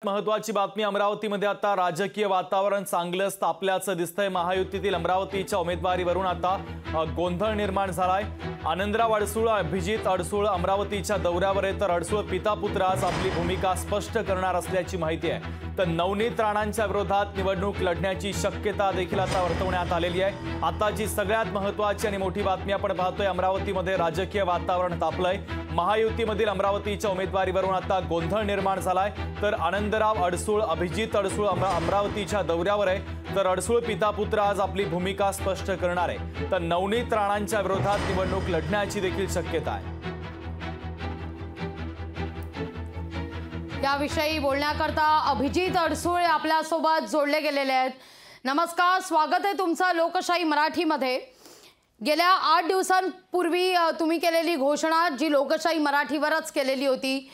महत्वाची बातमी अमरावतीमध्ये आता राजकीय वातावरण चांगलंच तापल्याचं दिसतंय। महायुतीतील अमरावतीच्या उमेदवारीवरून आता गोंधळ निर्माण झालाय। आनंदराव अडसूळ अभिजित अडसूळ अमरावतीच्या दौऱ्यावर आहेत, तर अडसूळ पिता पुत्र आज आपली भूमिका स्पष्ट करणार असल्याची माहिती आहे। तर नवनीत राणांच्या विरोधात निवडणूक लढण्याची शक्यता देखील आता वर्तवण्यात आलेली आहे। आताची सगळ्यात महत्वाची आणि मोठी बातमी आपण पाहतोय, अमरावतीमध्ये राजकीय वातावरण तापलंय। महायुतीमधील अमरावतीच्या उमेदवारीवरून आता गोंधळ निर्माण झालाय। तर आनंदराव अडसूळ अभिजित अडसूळ अमरावतीच्या दौऱ्यावर आहे, तर अडसूळ पिता पुत्र आज आपली भूमिका स्पष्ट करणार आहे। तर नवनीत राणांच्या विरोधात निवडणूक लढण्याची देखील शक्यता आहे। याविषयी बोलण्याकरता अभिजित अडसूळ आपल्या सोबत जोडले गेलेले आहेत। नमस्कार, स्वागत आहे तुमचं लोकशाही मराठीमध्ये। गेल्या 8 दिवसांपूर्वी तुम्ही केलेली घोषणा जी लोकशाही मराठीवरच केलेली होती,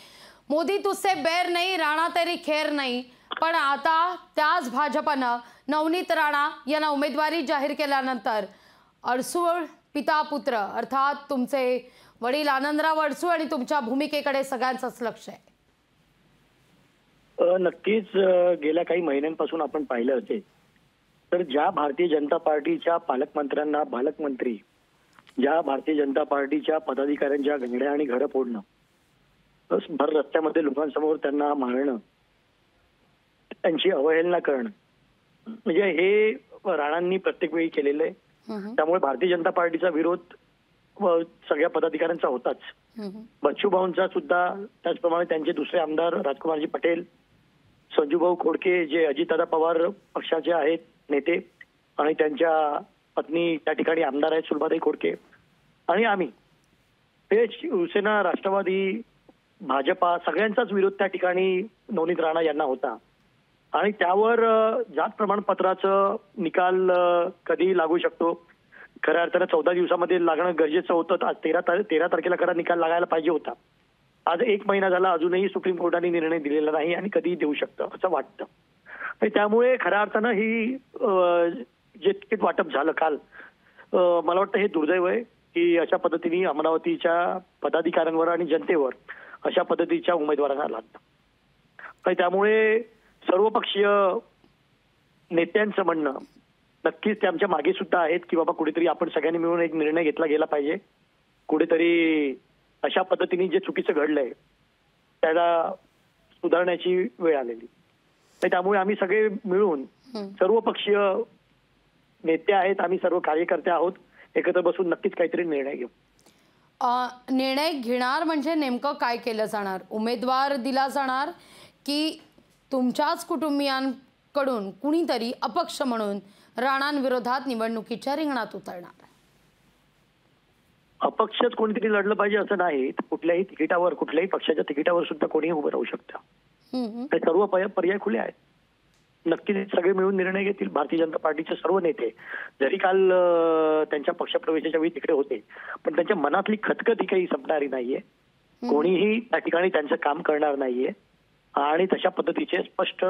मोदी तुझसे बैर नहीं, राणा तेरी खैर नहीं, पण आता त्याच भाजपनं नवनीत राणा यांना उमेदवारी जाहीर केल्यानंतर अडसूळ पिता पुत्र अर्थात तुमचे वडील आनंदराव अडसूळ आणि तुमच्या भूमिकेकडे सगळ्यांचंच लक्ष आहे। नक्कीच गेल्या काही महिन्यांपासून आपण पाहिलं असेल तर ज्या भारतीय जनता पार्टीच्या पालकमंत्र्यांना पालकमंत्री, ज्या भारतीय जनता पार्टीच्या पदाधिकाऱ्यांच्या घंगड्या आणि घरं फोडणं, भर रस्त्यामध्ये लोकांसमोर त्यांना मारणं, त्यांची अवहेलना करणं, म्हणजे हे राणांनी प्रत्येक वेळी केलेलं आहे। त्यामुळे भारतीय जनता पार्टीचा विरोध सगळ्या पदाधिकाऱ्यांचा होताच। बच्चूभाऊंचा सुद्धा, त्याचप्रमाणे त्यांचे दुसरे आमदार राजकुमारजी पटेल, संजूभाऊ खोडके जे अजितदादा पवार पक्षाचे आहेत नेते, आणि त्यांच्या पत्नी त्या ठिकाणी आमदार आहेत सुलभाताई खोडके, आणि आम्ही हे शिवसेना, राष्ट्रवादी, भाजपा सगळ्यांचाच विरोध त्या ठिकाणी नवनीत राणा यांना होता। आणि त्यावर जात प्रमाणपत्राचं निकाल कधी लागू शकतो, खऱ्या अर्थानं 14 दिवसामध्ये लागणं गरजेचं होतं। आज 13 तारखेला खरा निकाल लागायला पाहिजे होता। आज 1 महिना झाला, अजूनही सुप्रीम कोर्टाने निर्णय दिलेला नाही आणि कधी देऊ शकतं असं वाटतं। त्यामुळे खऱ्या अर्थानं ही जे तिकीट वाटप झालं काल, मला वाटतं हे दुर्दैव आहे की अशा पद्धतीने अमरावतीच्या पदाधिकाऱ्यांवर आणि जनतेवर अशा पद्धतीच्या उमेदवारांना लागतं। त्यामुळे सर्वपक्षीय नेत्यांचं म्हणणं नक्कीच ते आमच्या मागे सुद्धा आहेत की बाबा कुठेतरी आपण सगळ्यांनी मिळून एक निर्णय घेतला गेला पाहिजे। कुठेतरी अशा पद्धतीने जे चुकीचं घडलंय त्याला सुधारण्याची वेळ आलेली। त्यामुळे आम्ही सगळे मिळून सर्वपक्षीय नेते आहेत, आम्ही सर्व कार्यकर्ते आहोत, एकत्र बसून नक्कीच काहीतरी निर्णय घेऊ। निर्णय घेणार म्हणजे नेमकं काय केलं जाणार? उमेदवार दिला जाणार की तुमच्याच कुटुंबियांकडून कुणीतरी अपक्ष म्हणून राणांविरोधात निवडणुकीच्या रिंगणात उतरणार? अपक्षच कोणीतरी लढलं पाहिजे असं नाही, कुठल्याही तिकिटावर, कुठल्याही पक्षाच्या तिकिटावर सुद्धा कोणीही उभं राहू शकतं। ते सर्व पर्याय खुले आहेत। नक्कीच सगळे मिळून निर्णय घेतील। भारतीय जनता पार्टीचे सर्व नेते जरी काल त्यांच्या पक्षप्रवेशाच्या वेळी तिकडे होते, पण त्यांच्या मनातली खतखत ही काही संपणारी नाहीये। कोणीही त्या ठिकाणी त्यांचं काम करणार नाहीये आणि तशा पद्धतीचे स्पष्ट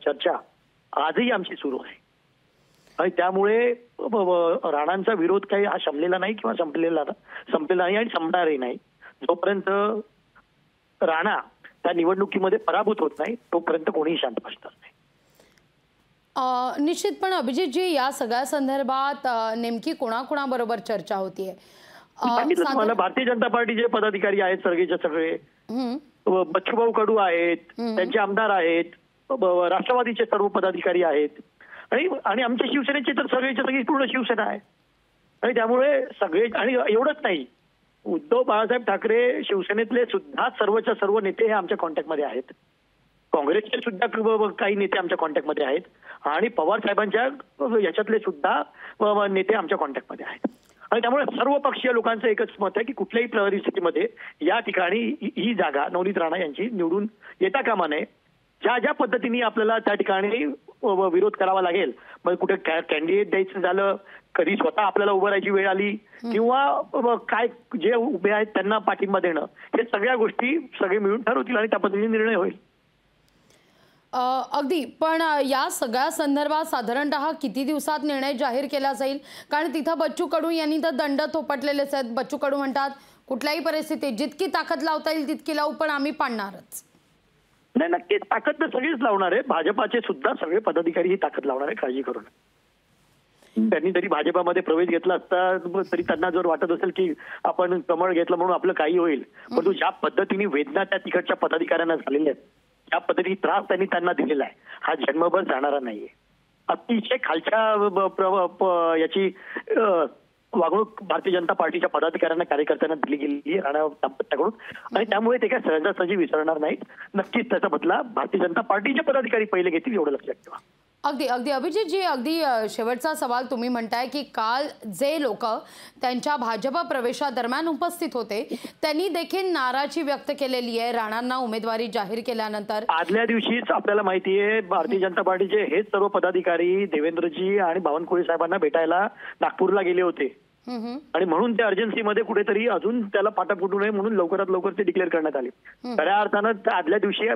चर्चा आजही आमची सुरू आहे। आणि त्यामुळे राणांचा विरोध काही हा शमलेला नाही किंवा संपलेला नाही आणि संपणारही नाही। जोपर्यंत राणा त्या निवडणुकीमध्ये पराभूत होत नाही तोपर्यंत कोणीही शांत बसणार नाही। निश्चितपणे अभिजितजी, या सगळ्या संदर्भात नेमकी कोणाकोणाबरोबर चर्चा होतीये? मला भारतीय जनता पार्टीचे पदाधिकारी आहेत सगळेच्या सगळे, बच्चूभाऊ कडू आहेत, त्यांचे आमदार आहेत, राष्ट्रवादीचे सर्व पदाधिकारी आहेत, आणि आमच्या शिवसेनेचे तर सगळी पूर्ण शिवसेना आहे। आणि त्यामुळे सगळे, आणि एवढंच नाही, उद्धव बाळासाहेब ठाकरे शिवसेनेतले सुद्धा सर्वच्या सर्व नेते हे आमच्या कॉन्टॅक्टमध्ये आहेत। काँग्रेसचे सुद्धा काही नेते आमच्या कॉन्टॅक्टमध्ये आहेत आणि पवार साहेबांच्या याच्यातले सुद्धा नेते आमच्या कॉन्टॅक्टमध्ये आहेत। आणि त्यामुळे सर्व पक्षीय लोकांचं एकच मत आहे की कुठल्याही परिस्थितीमध्ये या ठिकाणी ही जागा नवनीत राणा यांची निवडून येता कामा नये। ज्या ज्या पद्धतीने आपल्याला त्या ठिकाणी विरोध करावा लागेल, मग कुठे कॅन्डिडेट द्यायचं झालं, कधी स्वतः आपल्याला उभं राहायची वेळ आली, किंवा काय जे उभे आहेत त्यांना पाठिंबा देणं, हे सगळ्या गोष्टी सगळे मिळून ठरवतील आणि त्या पद्धतीने निर्णय होईल। अगदी, पण या सगळ्या संदर्भात साधारणतः किती दिवसात निर्णय जाहीर केला जाईल? कारण तिथं बच्चू कडू यांनी तर दंड थोपटलेलेच आहेत। बच्चू कडू म्हणतात कुठल्याही परिस्थितीत जितकी ताकद लावता येईल तितकी लावू, पण आम्ही पाडणारच। नाही, नक्कीच ताकद तर सगळीच लावणार आहे. भाजपाचे सुद्धा सगळे पदाधिकारी ही ताकद लावणार आहे, काळजी करू नका. त्यांनी जरी भाजपामध्ये प्रवेश घेतला असता तरी त्यांना जर वाटत असेल की आपण कमळ घेतलं म्हणून आपलं काही होईल, परंतु ज्या पद्धतीने वेदना त्या तिकडच्या पदाधिकाऱ्यांना झालेल्या आहेत, त्या पद्धतीने त्रास त्यांना दिलेला आहे, हा जन्मभर जाणारा नाहीये. अतिशय खालच्या याची वागणूक भारतीय जनता पार्टीच्या पदाधिकाऱ्यांना कार्यकर्त्यांना दिली गेली राणा दाम्पत्याकडून, आणि त्यामुळे ते काय सहजासहजी विसरणार नाहीत. नक्कीच त्याचा बदला भारतीय जनता पार्टीचे पदाधिकारी पहिले घेतील, एवढं लक्षात ठेवा. अगदी अगदी अभिजित जी, अगदी शेवटचा सवाल तुम्ही म्हणताय की काल जे लोक त्यांच्या भाजप प्रवेशादरम्यान उपस्थित होते त्यांनी देखील नाराजी व्यक्त केलेली आहे राणांना उमेदवारी जाहीर केल्यानंतर. आदल्या दिवशीच आपल्याला माहिती आहे भारतीय जनता पार्टीचे हेच सर्व पदाधिकारी देवेंद्रजी आणि बावनकुळे साहेबांना भेटायला नागपूरला गेले होते, आणि म्हणून त्या अर्जन्सीमध्ये कुठेतरी अजून त्याला पाटा फुटू नये म्हणून लवकरात लवकर ते डिक्लेअर करण्यात आले. खऱ्या अर्थानं आदल्या दिवशी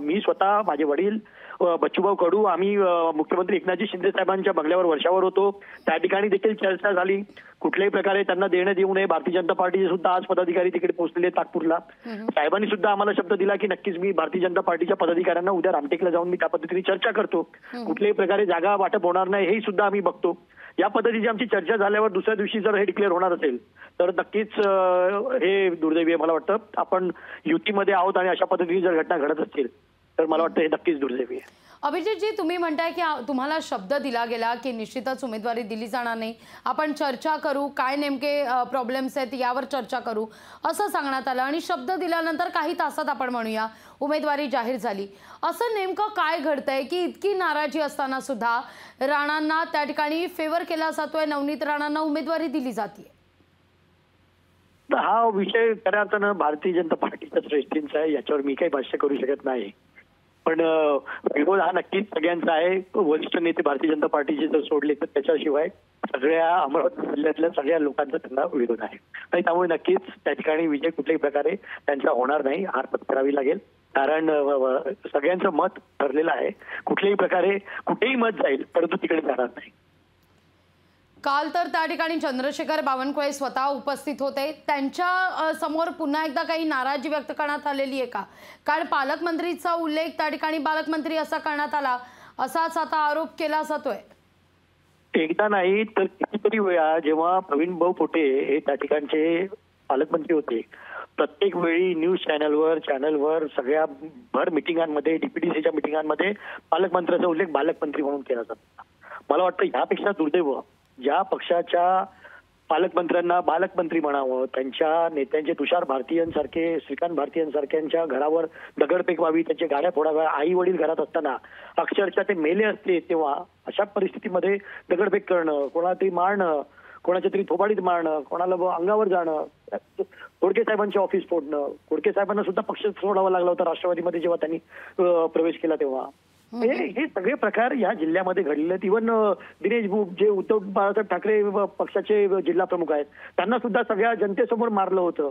मी स्वतः, माझे वडील बच्चूभाऊ कडू, आम्ही मुख्यमंत्री एकनाथजी शिंदे साहेबांच्या बंगल्यावर वर्षावर होतो. त्या ठिकाणी देखील चर्चा झाली. कुठल्याही प्रकारे त्यांना देण्यात येऊ नये. भारतीय जनता पार्टीचे सुद्धा आज पदाधिकारी तिकडे पोहोचलेले नागपूरला. साहेबांनी सुद्धा आम्हाला शब्द दिला की नक्कीच मी भारतीय जनता पार्टीच्या पदाधिकाऱ्यांना उद्या रामटेकला जाऊन मी त्या पद्धतीने चर्चा करतो. कुठल्याही प्रकारे जागा वाटप होणार नाही हे सुद्धा आम्ही बघतो. या पद्धतीची आमची चर्चा झाल्यावर दुसऱ्या दिवशी जर हे डिक्लेअर होणार असेल तर नक्कीच हे दुर्दैवी आहे. मला वाटतं आपण युतीमध्ये आहोत आणि अशा पद्धतीने जर घटना घडत असतील तर मला वाटतं हे नक्कीच दुर्दैवी आहे. अभिजित जी, तुम्ही म्हणताय की तुम्हाला शब्द दिला गेला की निश्चितच उमेदवारी दिली जाणार नाही, आपण चर्चा करू, काय नेमके प्रॉब्लेम्स आहेत यावर चर्चा करू असं सांगण्यात आलं, आणि शब्द दिल्यानंतर काही तासात आपण म्हणूया उमेदवारी जाहीर झाली. असं नेमकं काय घडतंय की इतकी नाराजी असताना सुद्धा राणांना त्या ठिकाणी फेवर केला जातोय, नवनीत राणांना उमेदवारी दिली जाते? हा विषय खऱ्या अर्थानं भारतीय जनता पार्टीच्या श्रेष्ठींचा आहे, याच्यावर मी काही भाष्य करू शकत नाही. पण विरोध हा नक्कीच सगळ्यांचा आहे. वरिष्ठ नेते भारतीय जनता पार्टीचे जर सोडले तर त्याच्याशिवाय सगळ्या अमरावती जिल्ह्यातल्या सगळ्या लोकांचा त्यांना विरोध आहे, आणि त्यामुळे नक्कीच त्या ठिकाणी विजय कुठल्याही प्रकारे त्यांचा होणार नाही, हार पत्करावी लागेल. कारण सगळ्यांचं मत ठरलेलं आहे. कुठल्याही प्रकारे कुठेही मत जाईल परंतु तिकडे जाणार नाही. काल तर त्या ठिकाणी चंद्रशेखर बावनकुळे स्वतः उपस्थित होते. त्यांच्या समोर पुन्हा एकदा काही नाराजी व्यक्त करण्यात आलेली आहे का? कारण पालकमंत्रीचा उल्लेख त्या ठिकाणी पालकमंत्री असा करण्यात आला, असाच आता आरोप केला जातोय. एकदा नाही तर कितीतरी वेळा जेव्हा प्रवीण भाऊ पोटे हे त्या ठिकाणचे पालकमंत्री होते, प्रत्येक वेळी न्यूज चॅनलवर सगळ्या भर मिटिंगांमध्ये, डीपीडीसीच्या मिटिंगांमध्ये पालकमंत्र्याचा उल्लेख बालकमंत्री म्हणून केला जातो. मला वाटतं यापेक्षा दुर्दैव ज्या पक्षाच्या पालकमंत्र्यांना बालकमंत्री म्हणावं, त्यांच्या नेत्यांचे तुषार भारतीयांसारखे, श्रीकांत भारतीयांसारख्यांच्या घरावर दगडफेक व्हावी, त्यांच्या गाड्या फोडाव्या, आई वडील घरात असताना अक्षरशः ते मेले असते, तेव्हा अशा परिस्थितीमध्ये दगडफेक करणं, कोणाला तरी मारणं, कोणाच्या तरी थोबाडीत मारणं, कोणाला अंगावर जाणं, खोडके साहेबांचे ऑफिस फोडणं. खोडके साहेबांना सुद्धा पक्ष सोडावा लागला होता राष्ट्रवादीमध्ये जेव्हा त्यांनी प्रवेश केला तेव्हा. हे सगळे प्रकार या जिल्ह्यामध्ये घडलेले आहेत. इव्हन दिनेश बुक जे उद्धव बाळासाहेब ठाकरे पक्षाचे जिल्हा प्रमुख आहेत त्यांना सुद्धा सगळ्या जनतेसमोर मारलं होतं.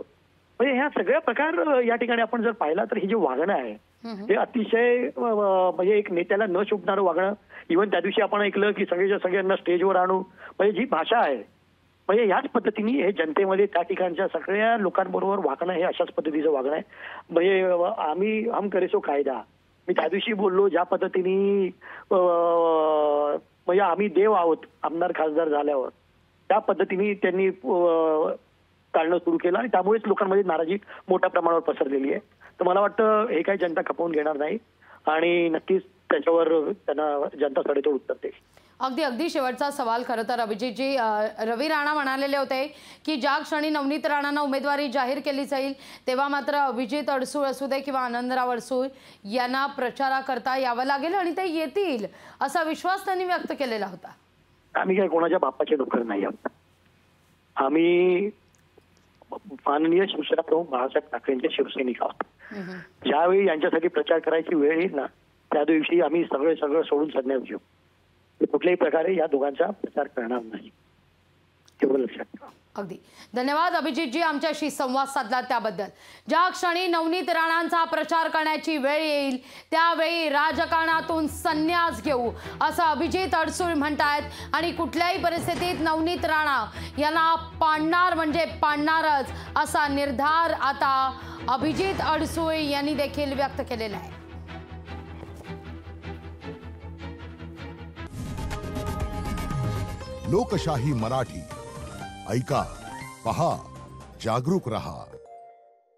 म्हणजे ह्या सगळ्या प्रकार या ठिकाणी आपण जर पाहिला तर हे जे वागणं आहे हे अतिशय म्हणजे एक नेत्याला न शोभणारं वागणं. इव्हन त्या दिवशी आपण ऐकलं की सगळ्यांना स्टेजवर आणू, म्हणजे जी भाषा आहे म्हणजे ह्याच पद्धतीने हे जनतेमध्ये त्या ठिकाणच्या सगळ्या लोकांबरोबर वागणं हे अशाच पद्धतीचं वागणं आहे. म्हणजे हम करे सो कायदा. मी त्या दिवशी बोललो ज्या पद्धतीने म्हणजे आम्ही देव आहोत आमदार खासदार झाल्यावर, त्या पद्धतीने त्यांनी चालणं सुरू केलं आणि त्यामुळेच लोकांमध्ये नाराजी मोठ्या प्रमाणावर पसरलेली आहे. तर मला वाटतं हे काही जनता खपवून घेणार नाही आणि नक्कीच त्याच्यावर त्यांना जनता सडेतोड उत्तर देईल. अगदी अगदी शेवटचा सवाल खरं तर अभिजितजी, रवी राणा म्हणालेले होते की ज्या क्षणी नवनीत राणांना उमेदवारी जाहीर केली जाईल तेव्हा मात्र अभिजित अडसूळ असू दे किंवा आनंदराव अडसूळ यांना प्रचाराकरता यावं लागेल आणि ते येतील असा विश्वास त्यांनी व्यक्त केलेला होता. आम्ही काय कोणाच्या बापाचे नोकर नाही आहोत. आम्ही माननीय शिवसेना प्रमुख बाळासाहेब ठाकरेंचे शिवसैनिक आहोत. ज्यावेळी यांच्यासाठी प्रचार करायची वेळ येईल ना त्या दिवशी आम्ही सगळं सोडून संन्यास घेऊ. कुठल्याही प्रकारे या दोघांचा प्रचार करणार नाही, तेवढं लक्षात ठेवा. अगदी धन्यवाद अभिजितजी आमच्याशी संवाद साधला त्याबद्दल. ज्या क्षणी नवनीत राणांचा प्रचार करण्याची वेळ येईल त्यावेळी राजकारणातून संन्यास घेऊ असं अभिजित अडसूळ म्हणतायत आणि कुठल्याही परिस्थितीत नवनीत राणा यांना पाडणार म्हणजे पाडणारच असा निर्धार आता अभिजित अडसूळ यांनी देखील व्यक्त केलेला आहे. लोकशाही मराठी ऐका, पहा, जागरूक रहा.